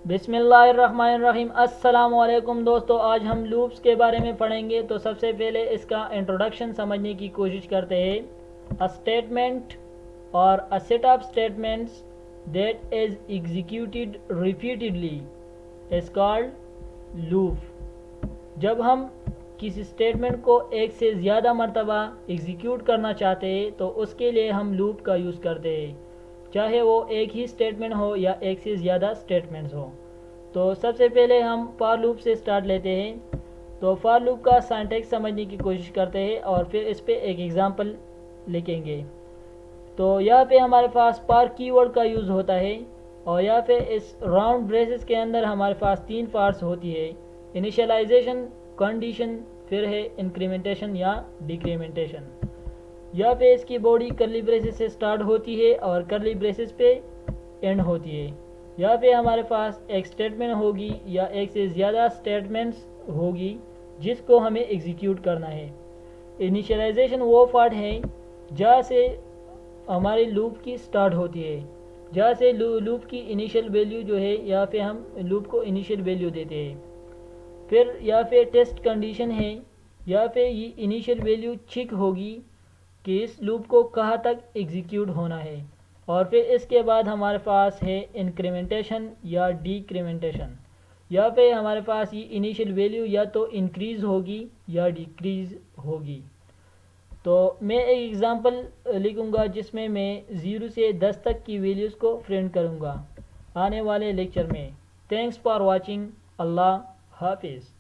بسم اللہ الرحمن الرحیم۔ السلام علیکم دوستو، آج ہم لوپس کے بارے میں پڑھیں گے۔ تو سب سے پہلے اس کا انٹروڈکشن سمجھنے کی کوشش کرتے ہیں۔ اسٹیٹمنٹ اور a set of statements that is executed repeatedly is called loop۔ جب ہم کسی اسٹیٹمنٹ کو ایک سے زیادہ مرتبہ ایگزیکیوٹ کرنا چاہتے ہیں تو اس کے لیے ہم لوپ کا یوز کرتے ہیں، چاہے وہ ایک ہی اسٹیٹمنٹ ہو یا ایک سے زیادہ اسٹیٹمنٹس ہو۔ تو سب سے پہلے ہم فار لوپ سے سٹارٹ لیتے ہیں۔ تو فار لوپ کا سینٹیکس سمجھنے کی کوشش کرتے ہیں اور پھر اس پہ ایک ایگزامپل لکھیں گے۔ تو یہاں پہ ہمارے پاس فار کی ورڈ کا یوز ہوتا ہے، اور یہاں پہ اس راؤنڈ بریسز کے اندر ہمارے پاس 3 پارٹس ہوتی ہے: انیشلائزیشن، کنڈیشن، پھر ہے انکریمنٹیشن یا ڈیکریمنٹیشن۔ یہاں پہ اس کی باڈی کرلی بریسز سے سٹارٹ ہوتی ہے اور کرلی بریسز پہ اینڈ ہوتی ہے۔ یہاں پہ ہمارے پاس ایک اسٹیٹمنٹ ہوگی یا ایک سے زیادہ اسٹیٹمنٹس ہوگی جس کو ہمیں ایگزیکیوٹ کرنا ہے۔ انیشلائزیشن وہ پارٹ ہے جہاں سے ہماری لوپ کی سٹارٹ ہوتی ہے، جہاں سے لوپ کی انیشیل ویلیو جو ہے، یہاں پہ ہم لوپ کو انیشیل ویلیو دیتے ہیں۔ پھر یہاں پہ ٹیسٹ کنڈیشن ہے، یہاں پہ یہ انیشیل ویلیو چیک ہوگی کہ اس لوپ کو کہاں تک ایگزیکیوٹ ہونا ہے۔ اور پھر اس کے بعد ہمارے پاس ہے انکریمنٹیشن یا ڈیکریمنٹیشن۔ یہاں پہ ہمارے پاس یہ انیشیل ویلیو یا تو انکریز ہوگی یا ڈیکریز ہوگی۔ تو میں ایک ایگزامپل لکھوں گا جس میں 0 سے 10 تک کی ویلیوز کو پرنٹ کروں گا آنے والے لیکچر میں۔ Thanks for watching. اللہ حافظ۔